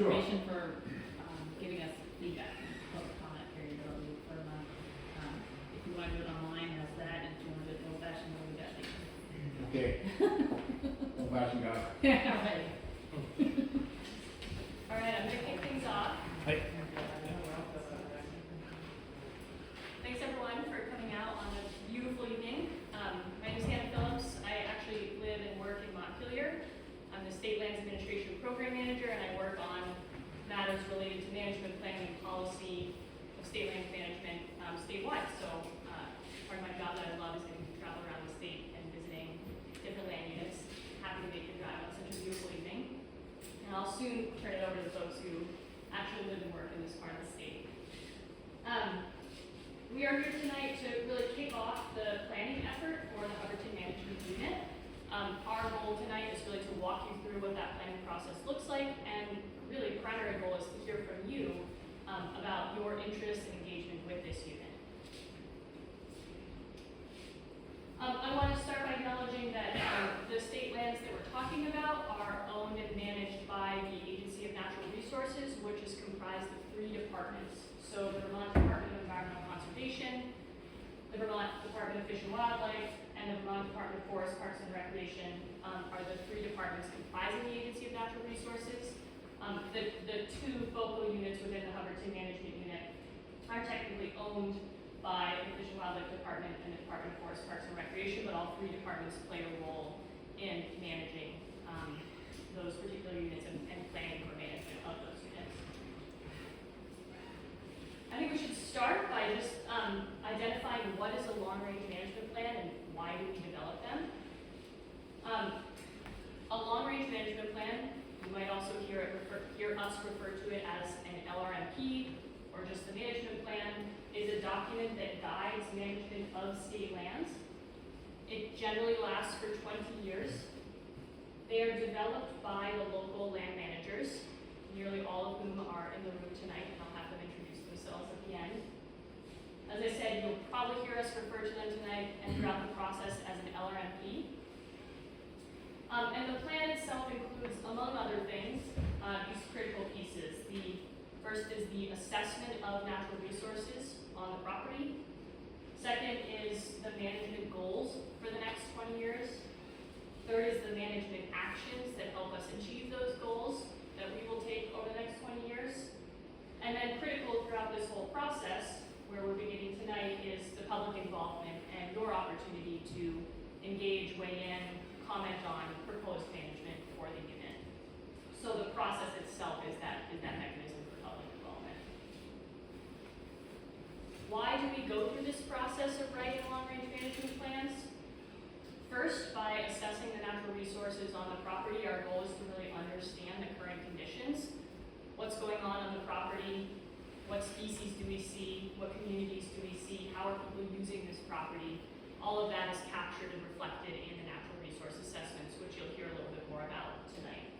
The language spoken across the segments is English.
information for giving us feedback and public comment period early for a month. If you want to do it online, that's that. And if you want to do it old fashioned, then we got these. Okay. Old fashioned guy. Yeah, right. All right, I'm going to kick things off. Hey. Thanks everyone for coming out on a beautiful evening. My name is Hannah Phillips. I actually live and work in Montpelier. I'm the State Lands Administration Program Manager, and I work on matters related to management, planning, and policy of state land management statewide. So part of my job that I love is getting to travel around the state and visiting different land units. Happy to make the drive on such a beautiful evening. And I'll soon turn it over to the folks who actually live and work in this part of the state. We are here tonight to really kick off the planning effort for the Hubbardton Management Unit. Our goal tonight is really to walk you through what that planning process looks like, and really primary goal is to hear from you about your interest and engagement with this unit. I want to start by acknowledging that the state lands that we're talking about are owned and managed by the Agency of Natural Resources, which is comprised of 3 departments. So the Vermont Department of Environmental Conservation, the Vermont Department of Fish and Wildlife, and the Vermont Department of Forest, Parks, and Recreation are the 3 departments comprising the Agency of Natural Resources. The 2 focal units within the Hubbardton Management Unit are technically owned by the Fish and Wildlife Department and the Department of Forest, Parks, and Recreation, but all 3 departments play a role in managing those particular units and planning for management of those units. I think we should start by just identifying what is a long-range management plan and why do we develop them. A long-range management plan, you might also hear us refer to it as an LRMP or just the management plan, is a document that guides management of state lands. It generally lasts for 20 years. They are developed by the local land managers, nearly all of whom are in the room tonight, and I'll have them introduce themselves at the end. As I said, you'll probably hear us refer to them tonight and throughout the process as an LRMP. And the plan itself includes, among other things, these critical pieces. The first is the assessment of natural resources on the property. Second is the management goals for the next 20 years. Third is the management actions that help us achieve those goals that we will take over the next 20 years. And then critical throughout this whole process, where we're beginning tonight, is the public involvement and your opportunity to engage, weigh in, comment on proposed management for the unit. So the process itself is that mechanism for public involvement. Why do we go through this process of writing long-range management plans? First, by assessing the natural resources on the property, our goal is to really understand the current conditions. What's going on the property? What species do we see? What communities do we see? How are people using this property? All of that is captured and reflected in the natural resource assessments, which you'll hear a little bit more about tonight.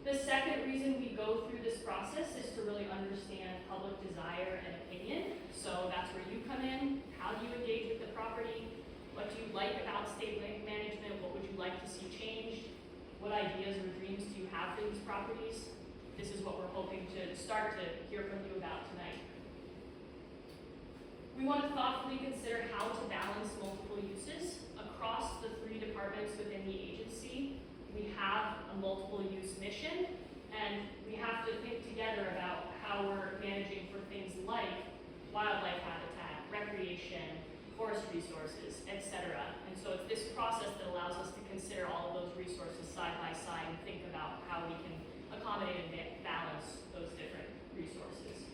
The second reason we go through this process is to really understand public desire and opinion. So that's where you come in. How do you engage with the property? What do you like about state land management? What would you like to see changed? What ideas or dreams do you have for these properties? This is what we're hoping to start to hear from you about tonight. We want to thoughtfully consider how to balance multiple uses across the 3 departments within the agency. We have a multiple use mission, and we have to think together about how we're managing for things like wildlife habitat, recreation, forest resources, etc. And so it's this process that allows us to consider all of those resources side by side and think about how we can accommodate and balance those different resources.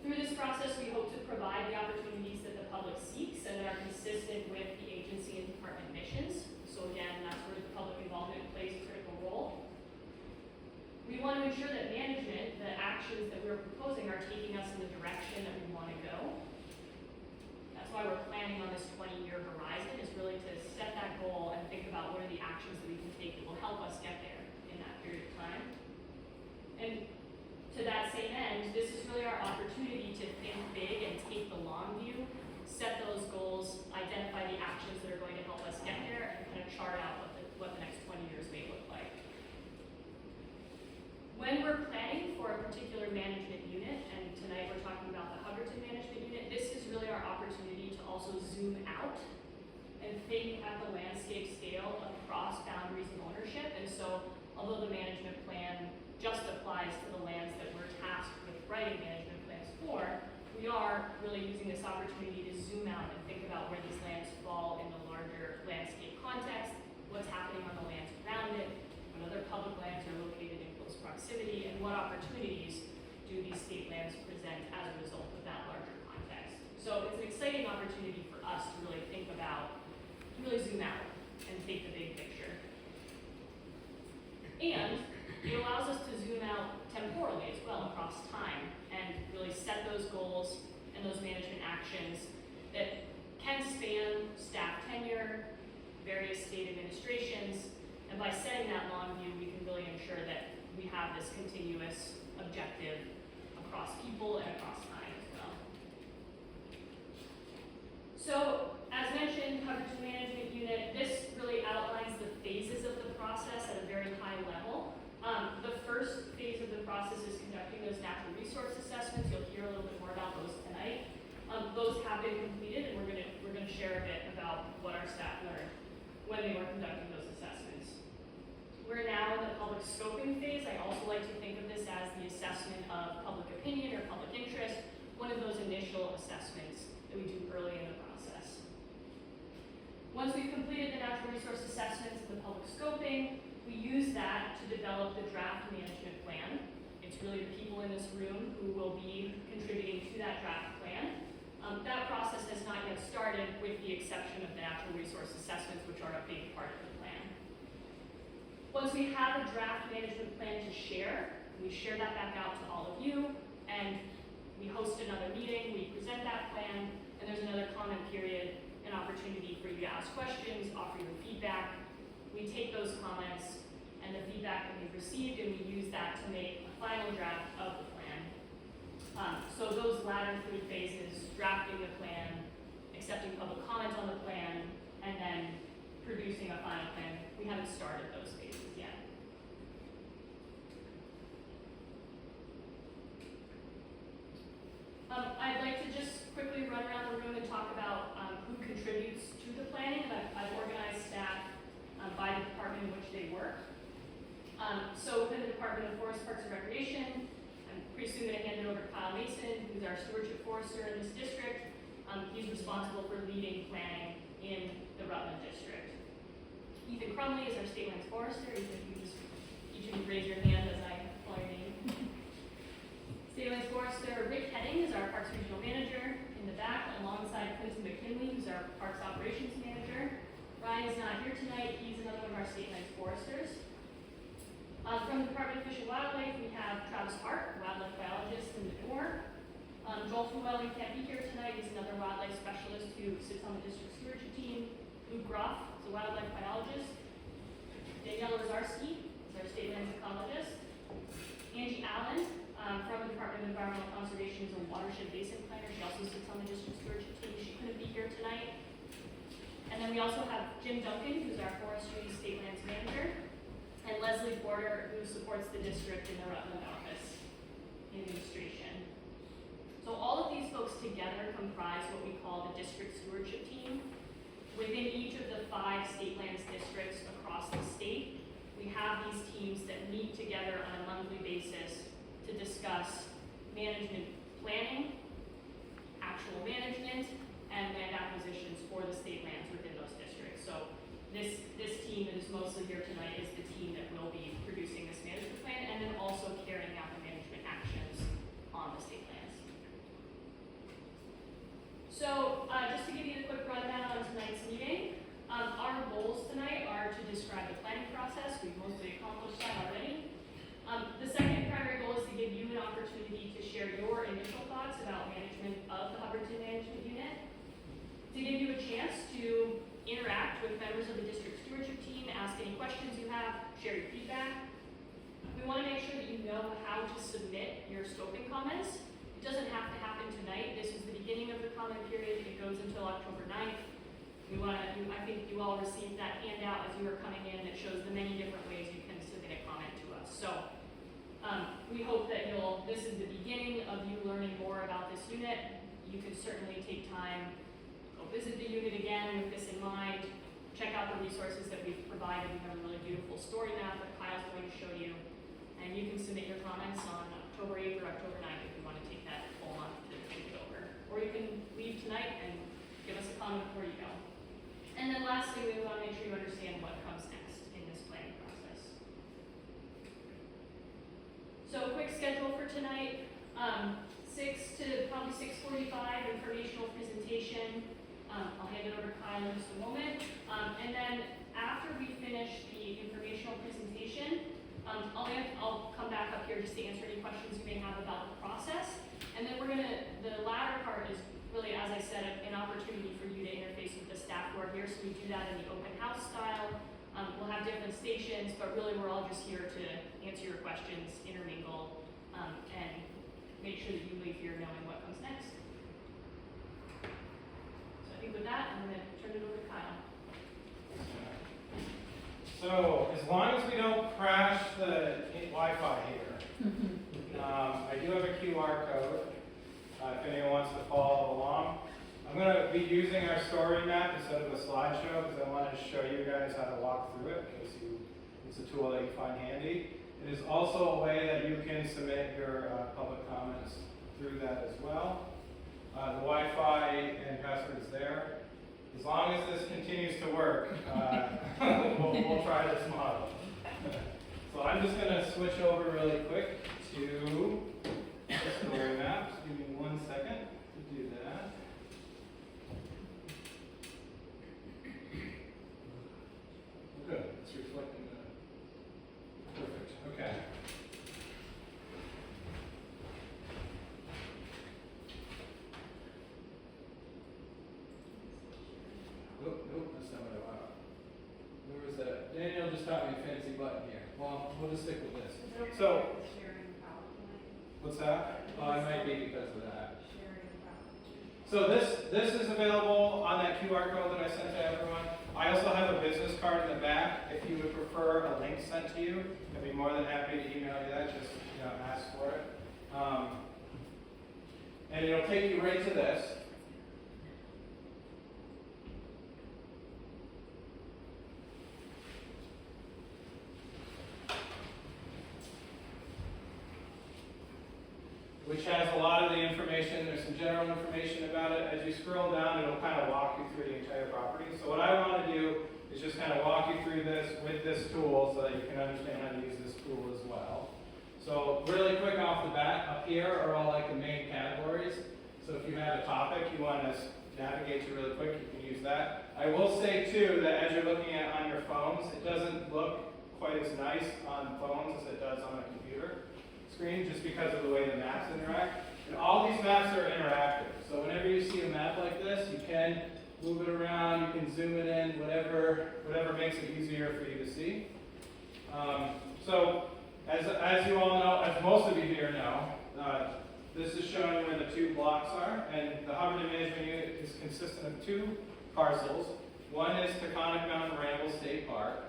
Through this process, we hope to provide the opportunities that the public seeks and that are consistent with the agency and department missions. So again, that's where the public involvement plays a critical role. We want to ensure that management, the actions that we're proposing, are taking us in the direction that we want to go. That's why we're planning on this 20-year horizon, is really to set that goal and think about what are the actions that we can take that will help us get there in that period of time. And to that same end, this is really our opportunity to think big and take the long view, set those goals, identify the actions that are going to help us get there, and kind of chart out what the next 20 years may look like. particular management unit, and tonight we're talking about the Hubbardton management unit, this is really our opportunity to also zoom out and think at the landscape scale across boundaries and ownership. And so, although the management plan just applies to the lands that we're tasked with writing management plans for, we are really using this opportunity to zoom out and think about where these lands fall in the larger landscape context, what's happening on the lands around it, what other public lands are located in close proximity, and what opportunities do these state lands present as a result of that larger context. So it's an exciting opportunity for us to really think about, really zoom out and take the big picture. And it allows us to zoom out temporally as well across time and really set those goals and those management actions that can span staff tenure, various state administrations, and by setting that long view, we can really ensure that we have this continuous objective across people and across time as well. So, as mentioned, Hubbardton Management Unit, this really outlines the phases of the process at a very high level. The first phase of the process is conducting those natural resource assessments. You'll hear a little bit more about those tonight. Those have been completed, and we're gonna share a bit about what our staff learned when they were conducting those assessments. We're now in the public scoping phase. I also like to think of this as the assessment of public opinion or public interest, one of those initial assessments that we do early in the process. Once we've completed the natural resource assessments and the public scoping, we use that to develop the draft management plan. It's really the people in this room who will be contributing to that draft plan. That process has not yet started with the exception of the natural resource assessments, which are a big part of the plan. Once we have a draft management plan to share, we share that back out to all of you, and we host another meeting, we present that plan, and there's another comment period, an opportunity for you to ask questions, offer your feedback. We take those comments and the feedback that we've received, and we use that to make a final draft of the plan. So those latter three phases, drafting the plan, accepting public comment on the plan, and then producing a final plan, we haven't started those phases yet. I'd like to just quickly run around the room and talk about who contributes to the planning. I've organized staff by the department in which they work. So within the Department of Forest, Parks, and Recreation, I'm pretty soon going to hand it over to Kyle Mason, who's our stewardship forester in this district. He's responsible for leading planning in the Rutland district. Ethan Crumley is our state lands forester. Ethan, you just each of you raise your hand as I call your name. State lands forester Rick Heading is our Parks Regional Manager in the back, alongside Clinton McKinley, who's our Parks Operations Manager. Ryan is not here tonight. He's another one of our state lands foresters. From the Department of Fish and Wildlife, we have Travis Hart, wildlife biologist in the door. Joel Llewellyn can't be here tonight. He's another wildlife specialist who sits on the district stewardship team. Luke Groff is a wildlife biologist. Danielle Rosarski is our state lands ecologist. Angie Allen from the Department of Environmental Conservation is a watershed basin planner. She also sits on the district stewardship team. She couldn't be here tonight. And then we also have Jim Duncan, who's our forestry state lands manager, and Leslie Porter, who supports the district in the Rutland office administration. So all of these folks together comprise what we call the district stewardship team. Within each of the 5 state lands districts across the state, we have these teams that meet together on a monthly basis to discuss management planning, actual management, and land acquisitions for the state lands within those districts. So this team that is mostly here tonight is the team that will be producing this management plan and then also carrying out the management actions on the state lands. So just to give you a quick rundown on tonight's meeting, our goals tonight are to describe the planning process. We've mostly accomplished that already. The second primary goal is to give you an opportunity to share your initial thoughts about management of the Hubbardton Management Unit, to give you a chance to interact with members of the district stewardship team, ask any questions you have, share your feedback. We want to make sure that you know how to submit your scoping comments. It doesn't have to happen tonight. This is the beginning of the comment period. It goes until October 9th. I think you all received that handout as you were coming in that shows the many different ways you can submit a comment to us. So We hope that this is the beginning of you learning more about this unit. You can certainly take time, go visit the unit again with this in mind, check out the resources that we've provided. We have a really beautiful story map that Kyle's going to show you. And you can submit your comments on October 8th or October 9th if you want to take that full month to think it over. Or you can leave tonight and give us a comment before you go. And then lastly, we want to make sure you understand what comes next in this planning process. So a quick schedule for tonight, 6 to probably 6:45 informational presentation. I'll hand it over to Kyle in just a moment. And then after we finish the informational presentation, I'll come back up here just to answer any questions you may have about the process. And then the latter part is really, as I said, an opportunity for you to interface with the staff who are here. So we do that in the open house style. We'll have different stations, but really we're all just here to answer your questions, intermingle, and make sure that you leave here knowing what comes next. So I think with that, I'm going to turn it over to Kyle. So, as long as we don't crash the Wi-Fi here, I do have a QR code if anyone wants to follow along. I'm going to be using our story map instead of a slideshow because I wanted to show you guys how to walk through it in case it's a tool that you find handy. It is also a way that you can submit your public comments through that as well. The Wi-Fi and password is there. As long as this continues to work, we'll try this model. So I'm just going to switch over really quick to the story map. Just give me 1 second to do that. Good. It's reflecting that. Perfect. Okay. Nope, that's not what I want. Where was that? Daniel just taught me a fancy button here. Well, we'll just stick with this. So, what's that? Oh, it might be because of that. So this is available on that QR code that I sent to everyone. I also have a business card in the back. If you would prefer a link sent to you, I'd be more than happy to email you that. Just ask for it. And it'll take you right to this. Which has a lot of the information. There's some general information about it. As you scroll down, it'll kind of walk you through the entire property. So what I want to do is just kind of walk you through this with this tool so that you can understand how to use this tool as well. So really quick off the bat, up here are all like the main categories. So if you have a topic you want to navigate to really quick, you can use that. I will say too that as you're looking at on your phones, it doesn't look quite as nice on phones as it does on a computer screen, just because of the way the maps interact. And all these maps are interactive. So whenever you see a map like this, you can move it around, you can zoom it in, whatever makes it easier for you to see. So as you all know, as most of you here know, this is showing where the two blocks are, and the Hubbardton Management Unit is consistent of two parcels. One is Taconic Mountain Ramble State Park,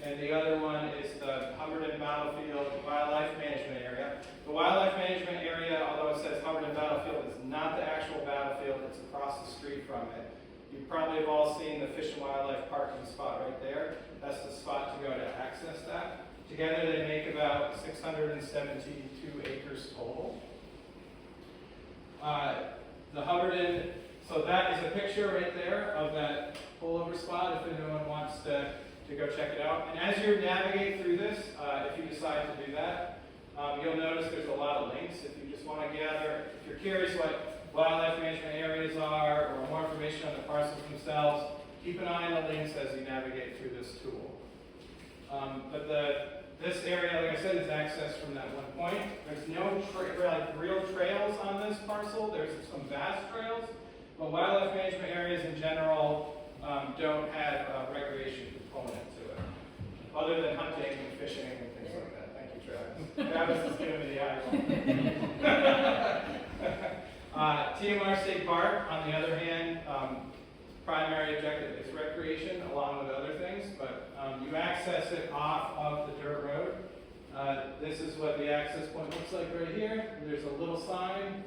and the other one is the Hubbardton Battlefield Wildlife Management Area. The Wildlife Management Area, although it says Hubbardton Battlefield, is not the actual battlefield, it's across the street from it. You probably have all seen the Fish and Wildlife parking spot right there. That's the spot to go to access that. Together they make about 672 acres total. The Hubbardton, so that is a picture right there of that pullover spot if anyone wants to go check it out. And as you navigate through this, if you decide to do that, you'll notice there's a lot of links. If you just want to gather, if you're curious what wildlife management areas are or more information on the parcels themselves, keep an eye on the links as you navigate through this tool. But this area, like I said, is accessed from that one point. There's no real trails on this parcel. There's some vast trails, but wildlife management areas in general don't have a recreation component to it, other than hunting and fishing and things like that. Thank you, Travis. Travis is giving me the eye. TMR State Park, on the other hand, primary objective is recreation along with other things, but you access it off of the dirt road This is what the access point looks like right here. There's a little sign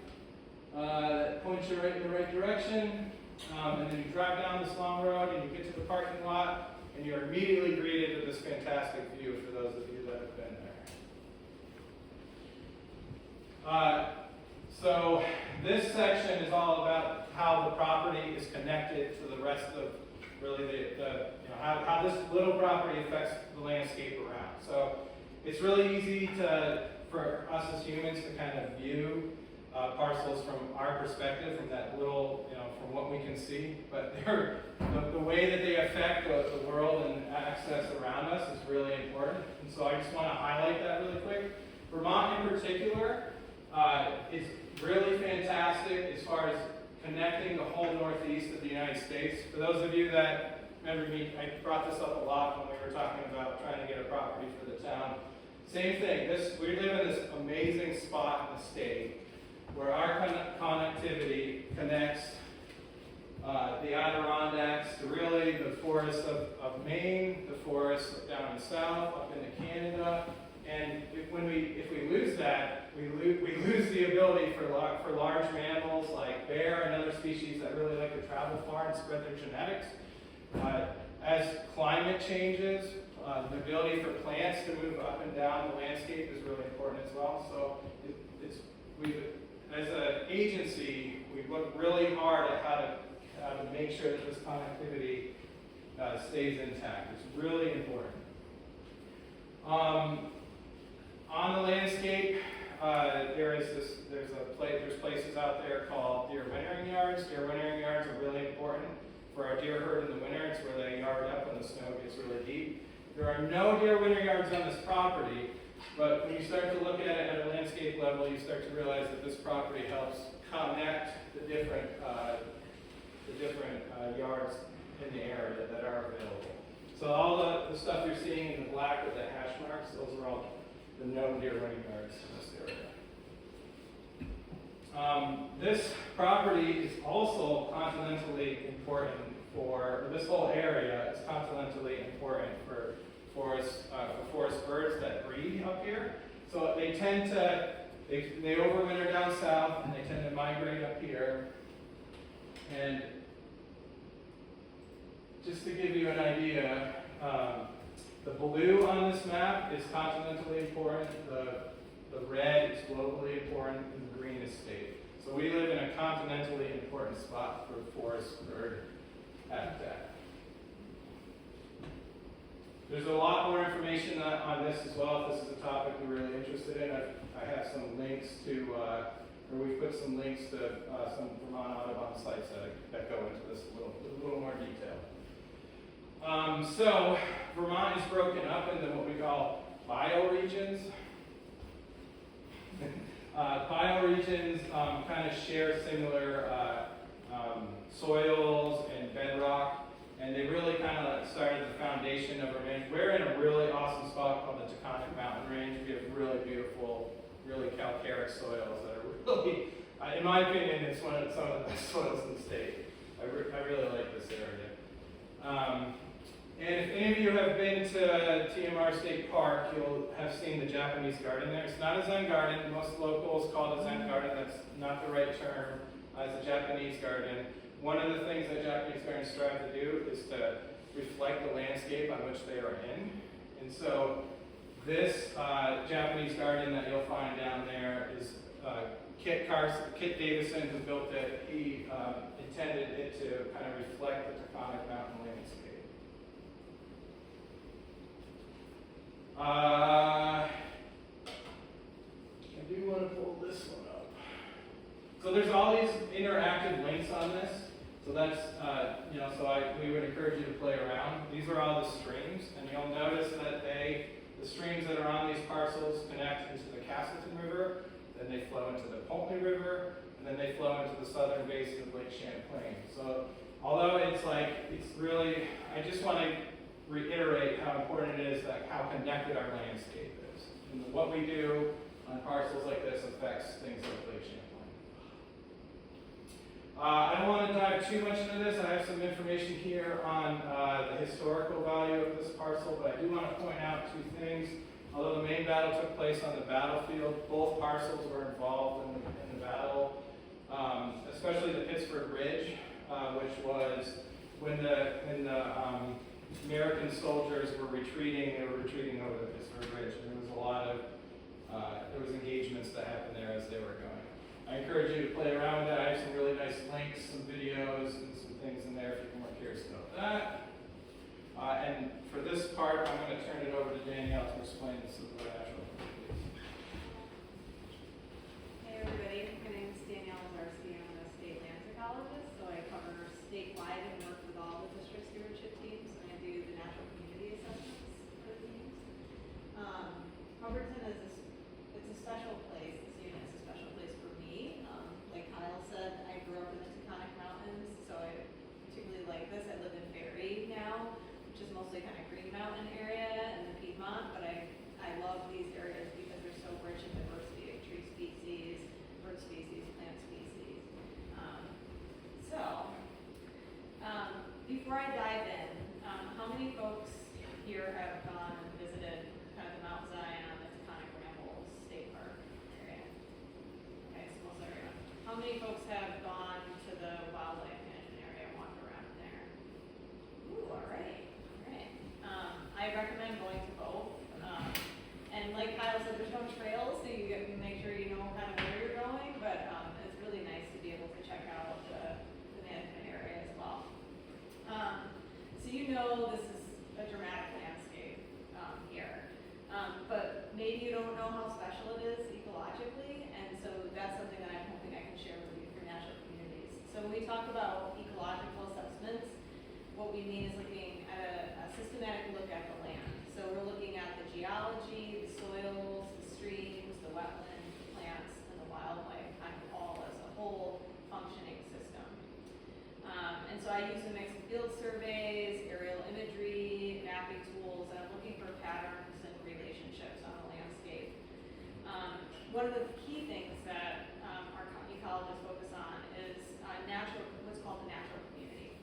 that points you right in the right direction. And then you drive down this long road and you get to the parking lot and you're immediately greeted with this fantastic view for those of you that have been there. So this section is all about how the property is connected to the rest of really how this little property affects the landscape around. So it's really easy for us as humans to kind of view parcels from our perspective, from that little, from what we can see. But the way that they affect the world and access around us is really important. And so I just want to highlight that really quick. Vermont in particular is really fantastic as far as connecting the whole northeast of the United States. For those of you that remember me, I brought this up a lot when we were talking about trying to get a property for the town. Same thing, we live in this amazing spot in the state where our connectivity connects the Adirondacks to really the forests of Maine, the forests down south, up into Canada. And if we lose that, we lose the ability for large mammals like bear and other species that really like to travel far and spread their genetics. As climate changes, the ability for plants to move up and down the landscape is really important as well. So as an agency, we look really hard at how to make sure that this connectivity stays intact. It's really important. On the landscape, there's places out there called deer wintering yards. Deer wintering yards are really important for our deer herd in the winter. It's where they yard up when the snow gets really deep. There are no deer wintering yards on this property, but when you start to look at it at a landscape level, you start to realize that this property helps connect the different yards in the area that are available. So all the stuff you're seeing in the black with the hash marks, those are all the known deer wintering yards in this area. This property is also continentally important this whole area is continentally important for forest birds that breed up here. So they tend to, they overwinter down south and they tend to migrate up here. And just to give you an idea, the blue on this map is continentally important, the red is globally important, and the green is state. So we live in a continentally important spot for forest bird habitat. There's a lot more information on this as well if this is a topic you're really interested in. I have some links to, or we've put some links to some Vermont Audubon sites that go into this a little more detail. So Vermont is broken up into what we call bioregions. Bioregions kind of share similar soils and bedrock, and they really kind of started the foundation of our range. We're in a really awesome spot called the Taconic Mountain Range. We have really beautiful, really calcareous soils that are really, in my opinion, it's some of the best soils in the state. I really like this area. And if any of you have been to TMR State Park, you'll have seen the Japanese garden there. It's not a Zen garden. Most locals call it a Zen garden. That's not the right term. It's a Japanese garden. One of the things that Japanese gardens strive to do is to reflect the landscape on which they are in. And so this Japanese garden that you'll find down there is Kit Davison, who built it. He intended it to kind of reflect the Taconic Mountain landscape. I do want to pull this one up. So there's all these interactive links on this. So that's, we would encourage you to play around. These are all the streams, and you'll notice that the streams that are on these parcels connect into the Castleton River, then they flow into the Polkney River, and then they flow into the southern basin of Lake Champlain. So although it's really, I just want to reiterate how important it is that how connected our landscape is. And what we do on parcels like this affects things like Lake Champlain. I don't want to dive too much into this. I have some information here on the historical value of this parcel, but I do want to point out two things. Although the main battle took place on the battlefield, both parcels were involved in the battle, especially the Pittsburgh Ridge, which was when the American soldiers were retreating, they were retreating over the Pittsburgh Ridge, and there was a lot of engagements that happened there as they were going. I encourage you to play around with that. I have some really nice links, some videos, and some things in there if you're more curious about that. And for this part, I'm going to turn it over to Danielle to explain the supernatural. Hey everybody, my name is Danielle Zarski. I'm a state land psychologist, so I cover statewide and work with all the district stewardship teams, and I do the natural community assessments for the teams. Hubbardton is it's a special place. This unit is a special place for me. Like Kyle said, I grew up in the Taconic Mountains, so I particularly like this. I live in Barry now, which is mostly kind of Green Mountain area and the Piedmont, but I love these areas because they're so rich in diversity of tree species, bird species, plant species. Before I dive in, how many folks here have gone and visited kind of the Mount Zion, the Taconic Rambles State Park area? Okay, so most everyone. How many folks have gone to the wildlife management area and walked around there? Ooh, all right. I recommend going to both. And like Kyle said, there's no trails, so you make sure you know kind of where you're going, but it's really nice to be able to check out the management area as well. So you know this is a dramatic landscape here, but maybe you don't know how special it is ecologically, and so that's something that I'm hoping I can share with you for natural communities. So when we talk about ecological assessments, what we mean is looking at a systematic look at the land. So we're looking at the geology, the soils, the streams, the wetlands, the plants, and the wildlife, kind of all as a whole functioning system. And so I use a mix of field surveys, aerial imagery, mapping tools, and I'm looking for patterns and relationships on the landscape. One of the key things that our ecologists focus on is what's called the natural community.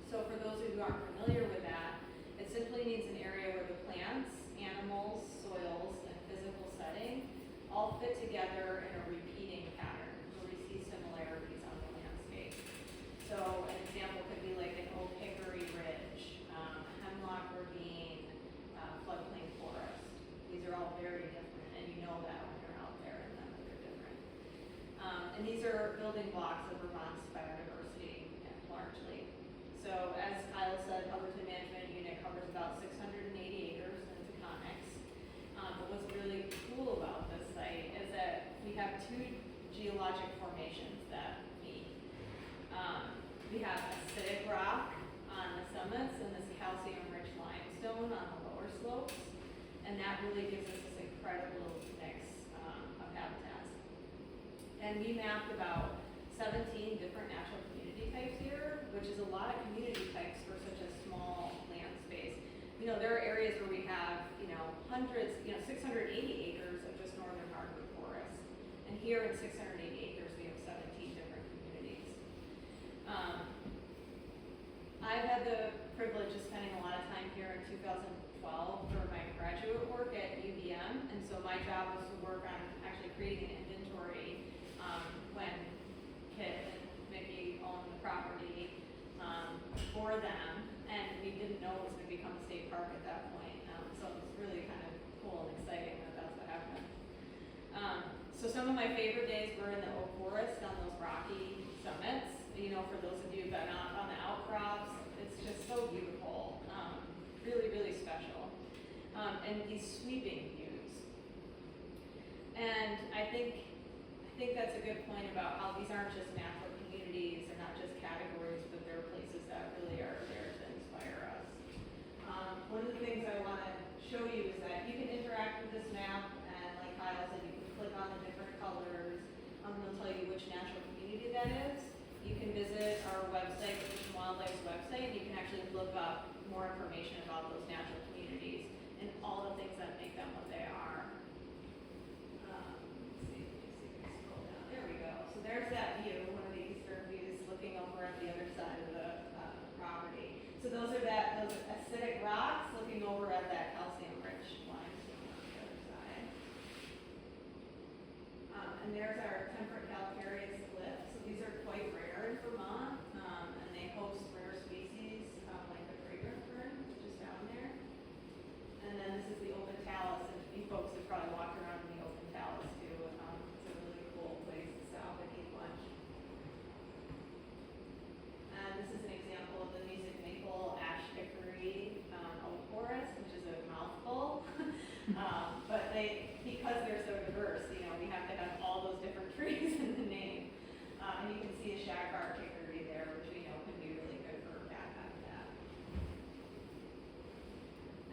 So for those who aren't familiar with that, it simply means an area where the plants, animals, soils, and physical setting all fit together in a repeating pattern, where we see similarities on the landscape. So an example could be like an oak hickory ridge, hemlock ravine, floodplain forest. These are all very different, and you know that when you're out there and that they're different. And these are building blocks of Vermont's biodiversity, largely. So as Kyle said, Hubbardton Management Unit covers about 680 acres in the Taconics. But what's really cool about this site is that we have two geologic formations that meet. We have acidic rock on the summits and this calcium-rich limestone on the lower slopes, and that really gives us this incredible mix of habitats. And we mapped about 17 different natural community types here, which is a lot of community types for such a small land space. You know, there are areas where we have, hundreds, 680 acres of just northern hardwood forest. And here in 680 acres, we have 17 different communities. I've had the privilege of spending a lot of time here in 2012 for my graduate work at UVM, and so my job was to work on actually creating an inventory when Kit and Mickey owned the property for them, and we didn't know it was going to become a state park at that point. So it was really kind of cool and exciting that that's what happened. So some of my favorite days were in the oak forest on those rocky summits. For those of you who've been out on the outcrops, it's just so beautiful, really, really special. And these sweeping views. And I think that's a good point about how these aren't just natural communities, they're not just categories, but they're places that really are there to inspire us. One of the things I want to show you is that you can interact with this map, and like Kyle said, you can click on the different colors. It'll tell you which natural community that is. You can visit our website, the Fish and Wildlife's website, and you can actually look up more information about those natural communities and all the things that make them what they are. Let's see if we can scroll down. There we go. So there's that view, one of the eastern views, looking over at the other side of the property. So those acidic rocks looking over at that calcium-rich limestone on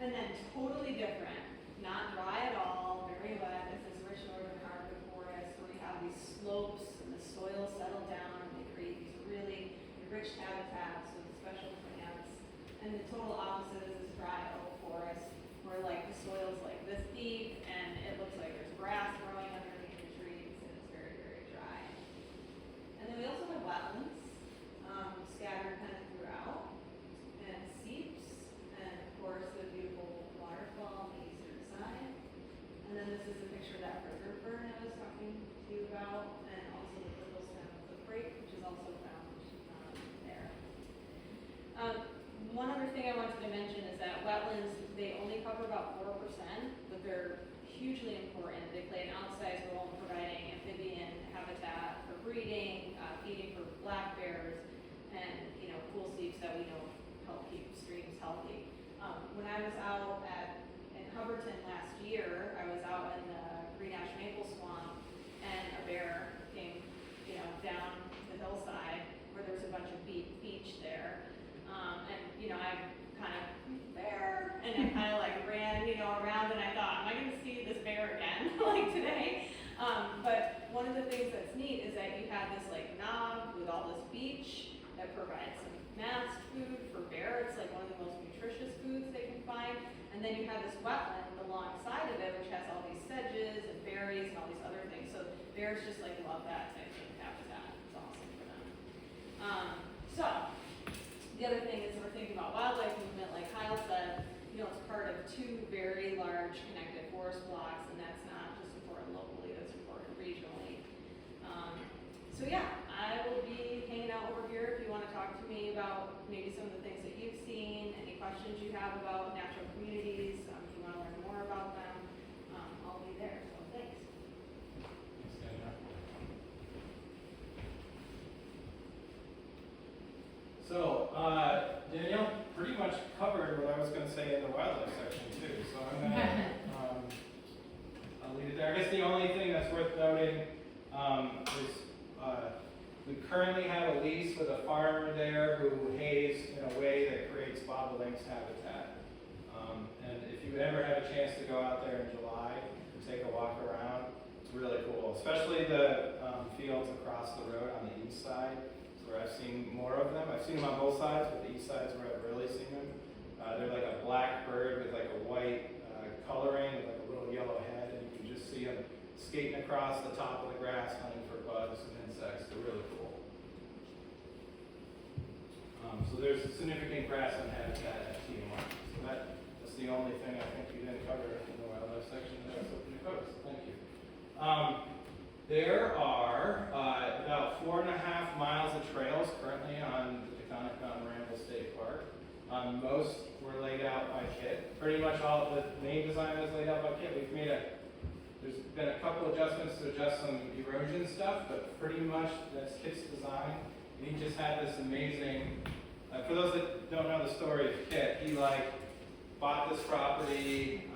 And then totally different, not dry at all, very wet, is this rich northern hardwood forest where we have these slopes and the soil settle down and they create these really rich habitats with special plants. And the total opposite is this dry oak forest where like the soil's like this deep and it looks like there's grass growing underneath the trees and it's very, very dry. And then we also have wetlands, scattered kind of throughout, and seeps, and of course the beautiful waterfall on the eastern side. And then this is a picture of that river fern I was talking to you about, and also the purple stem of the creek, which is also found there. One other thing I wanted to mention is that wetlands, they only cover about 4%, but they're hugely important. They play an outsized role in providing amphibian habitat for breeding, feeding for black bears, and cool seeps that we know help keep streams healthy. When I was out in Hubbardton last year, I was out in the green ash maple swamp, and a bear came down the hillside where there was a bunch of beach there. And I kind of bear, and I kind of like ran around, and I thought, am I going to see this bear again like today? But one of the things that's neat is that you have this like knob with all this beach that provides some mast food for bear. It's like one of the most nutritious foods they can find. And then you have this wetland alongside of it, which has all these sedges and berries and all these other things. So bears just like love that type of habitat. It's awesome for them. So the other thing is we're thinking about wildlife movement, like Kyle said, it's part of 2 very large connected forest blocks, and that's not just important locally, that's important regionally. So yeah, I will be hanging out over here if you want to talk to me about maybe some of the things that you've seen, any questions you have about natural communities, if you want to learn more about them, I'll be there, so thanks. So, Danielle pretty much covered what I was going to say in the wildlife section too, so I'm going to, I'll leave it there. I guess the only thing that's worth noting is we currently have a lease with a farmer there who hays in a way that creates bobolinks habitat. And if you ever have a chance to go out there in July and take a walk around, it's really cool, especially the fields across the road on the east side. Where I've seen more of them. I've seen them on both sides, but the east side is where I've really seen them. They're like a black bird with like a white coloring with like a little yellow head, and you can just see them skating across the top of the grass hunting for bugs and insects. They're really cool. So there's significant grassland habitat at TMR. So that's the only thing I think you didn't cover in the wildlife section that I was hoping to cover. So thank you. There are about 4.5 miles of trails currently on the Taconic Mountain Ramble State Park. Most were laid out by Kit. Pretty much all of the main design was laid out by Kit. There's been a couple adjustments to adjust some erosion stuff, but pretty much that's Kit's design. And he just had this amazing, for those that don't know the story of Kit, he bought this property,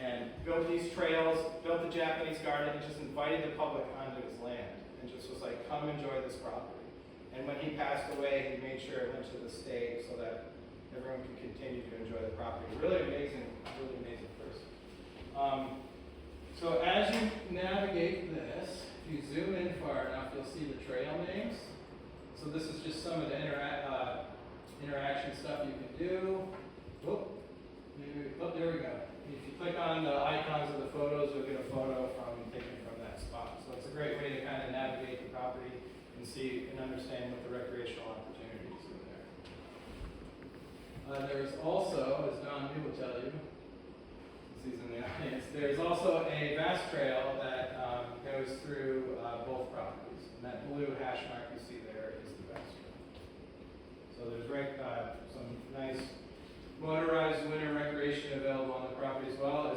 and built these trails, built the Japanese garden, and just invited the public onto his land, and just was like, come enjoy this property. And when he passed away, he made sure it went to the state so that everyone can continue to enjoy the property. Really amazing person. So as you navigate this, if you zoom in far enough, you'll see the trail names. So this is just some of the interaction stuff you can do. There we go. If you click on the icons of the photos, you'll get a photo taken from that spot. So it's a great way to kind of navigate the property and see and understand what the recreational opportunities are there. There's also, as Don will tell you, since he's in the audience, there's also a vast trail that goes through both properties. And that blue hash mark you see there is the vast trail. So there's some nice motorized winter recreation available on the property as well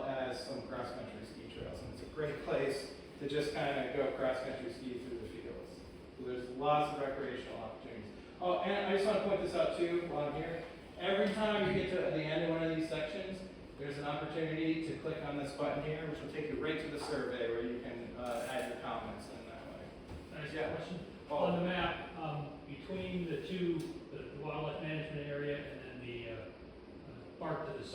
as some cross-country ski trails. And it's a great place to just kind of go cross-country ski through the fields. So there's lots of recreational opportunities. Oh, and I just want to point this out too while I'm here. Every time you get to the end of one of these sections, there's an opportunity to click on this button here, which will take you right to the survey where you can add your comments in that way. Question. Oh. On the map, between the wildlife management area and then the park to the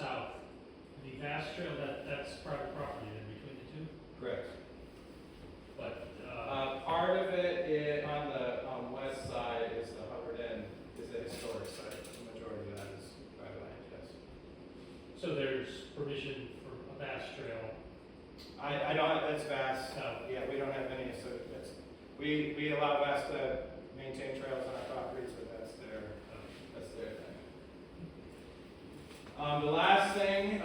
I don't, that's vast, yeah, we don't have any, so that's, we allow vast to maintain trails on our properties, but that's their thing. The last thing,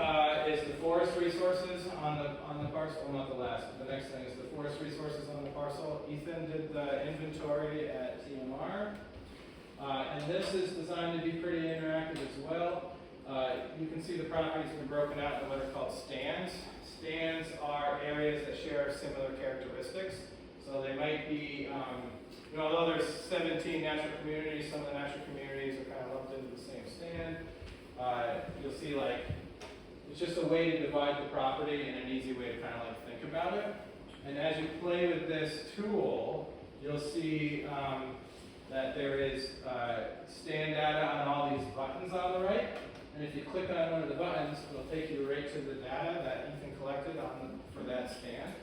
is the forest resources on the parcel, well, not the last, the next thing is the forest resources on the parcel. Ethan did the inventory at TMR, and this is designed to be pretty interactive as well. You can see the property's been broken out into what are called stands. Stands are areas that share similar characteristics. So they might be, although there's 17 natural communities, some of the natural communities are kind of lumped into the same stand. You'll see it's just a way to divide the property and an easy way to kind of think about it. And as you play with this tool, you'll see that there is stand data on all these buttons on the right. And if you click on one of the buttons, it'll take you right to the data that Ethan collected for that stand.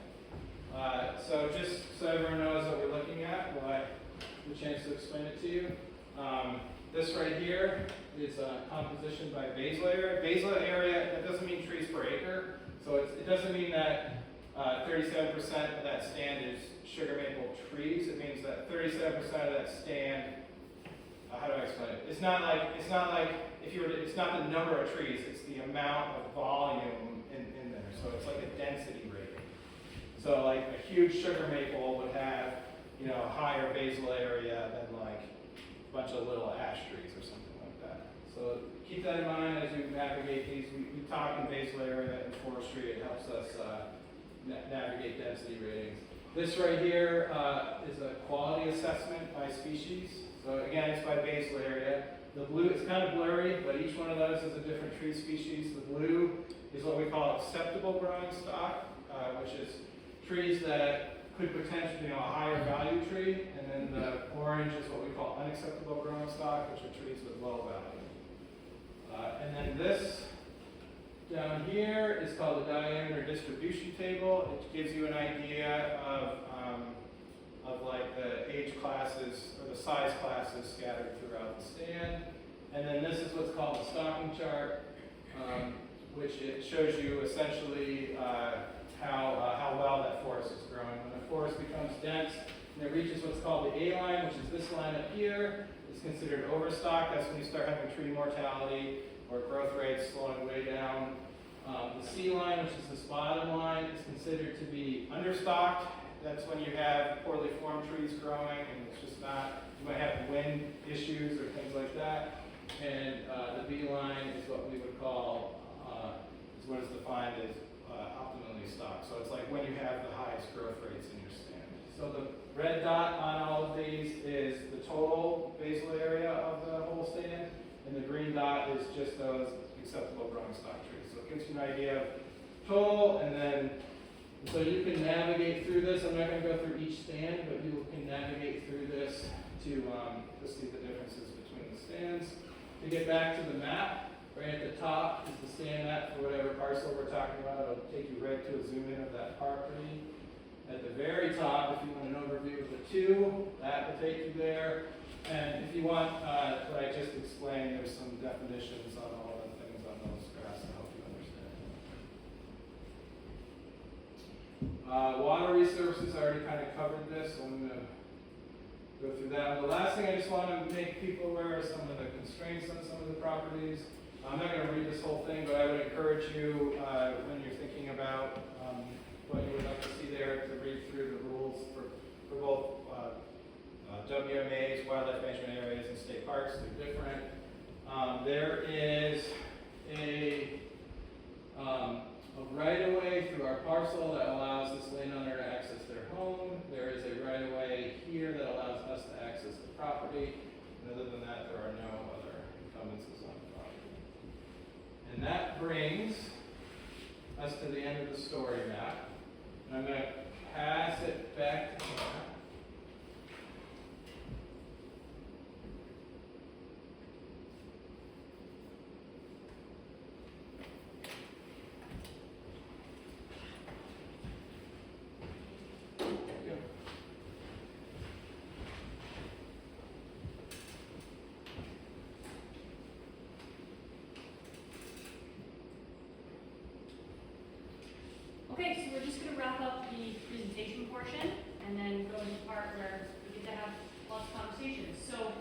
So just so everyone knows what we're looking at, we'll have the chance to explain it to you. This right here is a composition by basal area. Basal area, that doesn't mean trees per acre. So it doesn't mean that 37% of that stand is sugar maple trees. It means that 37% of that stand, how do I explain it? It's not like it's not the number of trees, it's the amount of volume in there. So it's like a density rating. So like a huge sugar maple would have, a higher basal area than like a bunch of little ash trees or something like that. So keep that in mind as you navigate these. We talk in basal area and forestry. It helps us navigate density ratings. This right here is a quality assessment by species. So again, it's by basal area. The blue, it's kind of blurry, but each one of those is a different tree species. The blue is what we call acceptable growing stock, which is trees that could potentially, a higher value tree. And then the orange is what we call unacceptable growing stock, which are trees with low value. And then this down here is called the diameter distribution table. It gives you an idea of like the age classes or the size classes scattered throughout the stand. And then this is what's called the stocking chart, which it shows you essentially how well that forest is growing. When a forest becomes dense and it reaches what's called the A line, which is this line up here, it's considered overstock. That's when you start having tree mortality or growth rates slowing way down. The C line, which is this bottom line, is considered to be understocked. That's when you have poorly formed trees growing and it's just not, you might have wind issues or things like that. And the B line is what we would call, is what is defined as optimally stocked. So it's like when you have the highest growth rates in your stand. So the red dot on all of these is the total basal area of the whole stand, and the green dot is just those acceptable growing stock trees. So it gives you an idea of total, and then so you can navigate through this. I'm not going to go through each stand, but you can navigate through this to see the differences between the stands. To get back to the map, right at the top is the stand map for whatever parcel we're talking about. It'll take you right to a zoom in of that property. At the very top, if you want an overview of the two, that will take you there. And if you want what I just explained, there's some definitions on all the things on those graphs to help you understand. Water resources, I already kind of covered this, so I'm going to go through that. The last thing I just want to make people aware of some of the constraints on some of the properties. I'm not going to read this whole thing, but I would encourage you when you're thinking about what you would like to see there to read through the rules for both WMAs, wildlife management areas, and state parks. They're different. There is a right-of-way through our parcel that allows this landowner to access their home. There is a right-of-way here that allows us to access the property. And other than that, there are no other encumbrances on the property. And that brings us to the end of the story map. And I'm going to pass it back to Hannah. Okay, so we're just gonna wrap up the presentation portion and then go into the part where we get to have lots of conversations. So,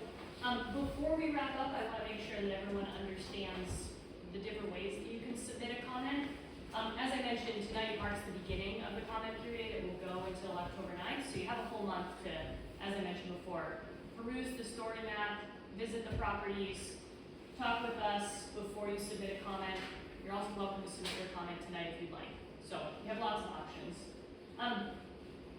before we wrap up, I wanna make sure that everyone understands the different ways that you can submit a comment. As I mentioned, tonight marks the beginning of the comment period. It will go until October 9th, so you have a whole month to, as I mentioned before, peruse the story map, visit the properties, talk with us before you submit a comment. You're also welcome to submit your comment tonight if you'd like. So you have lots of options.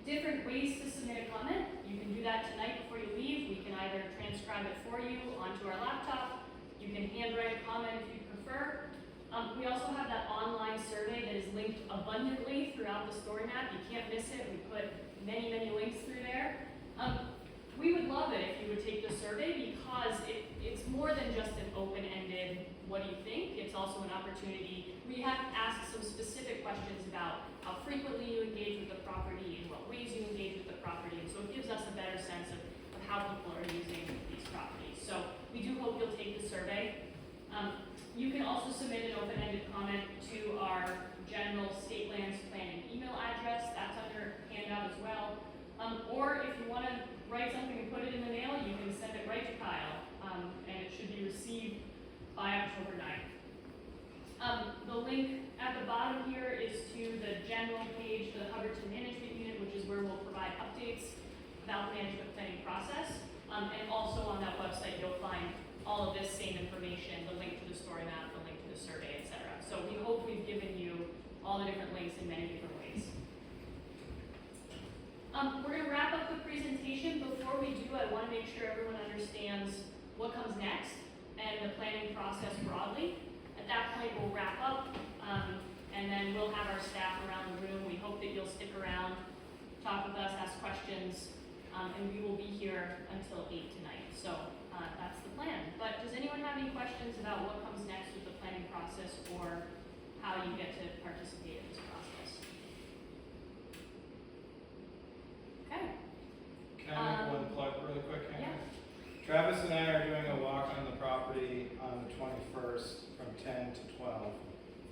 Different ways to submit a comment. You can do that tonight before you leave. We can either transcribe it for you onto our laptop. You can handwrite a comment if you prefer. We also have that online survey that is linked abundantly throughout the story map. You can't miss it. We put many, many links through there. We would love it if you would take the survey because it's more than just an open-ended, what do you think? It's also an opportunity. We have asked some specific questions about how frequently you engage with the property, in what ways you engage with the property, and so it gives us a better sense of how people are using these properties. So we do hope you'll take the survey. You can also submit an open-ended comment to our general state lands planning email address. That's on your handout as well. Or if you want to write something and put it in the mail, you can send it right to Kyle, and it should be received by October 9th. The link at the bottom here is to the general page for the Hubbardton Management Unit, which is where we'll provide updates about the management planning process. And also on that website, you'll find all of this same information, the link to the story map, the link to the survey, etc. So we hope we've given you all the different links in many different ways. We're going to wrap up the presentation. Before we do, I want to make sure everyone understands what comes next and the planning process broadly. At that point, we'll wrap up, and then we'll have our staff around the room. We hope that you'll stick around, talk with us, ask questions, and we will be here until 8 tonight. So that's the plan. But does anyone have any questions about what comes next with the planning process or how you get to participate in this process? Okay. Can I make one plug really quick, Hannah? Yeah. Travis and I are doing a walk on the property on the 21st from 10 to 12,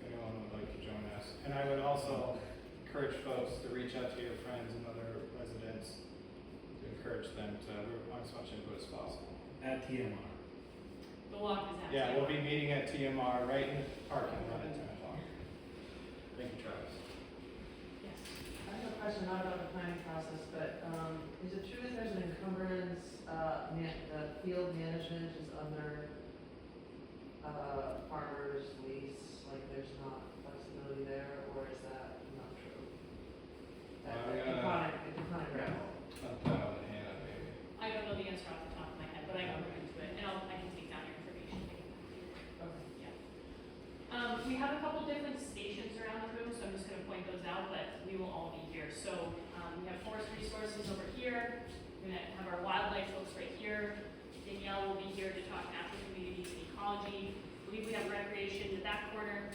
if anyone would like to join us. And I would also encourage folks to reach out to your friends and other residents to encourage them to, we want as much input as possible. At TMR. The walk is at Yeah, we'll be meeting at TMR right in the parking lot at 10 o'clock. Thank you, Travis. Yes. I have a question not about the planning process, but is it true that there's an encumbrance, the field management is under farmer's lease, like there's not flexibility there, or is that not true? That Conic gravel. I'll put on the hand, maybe. I don't know the answer off the top of my head, but I can look into it, and I can take down your information. Okay. Yeah. We have a couple different stations around the room, so I'm just gonna point those out, but we will all be here. So, we have forest resources over here, we're gonna have our wildlife folks right here. Danielle will be here to talk natural communities and ecology. I believe we have recreation in the back corner.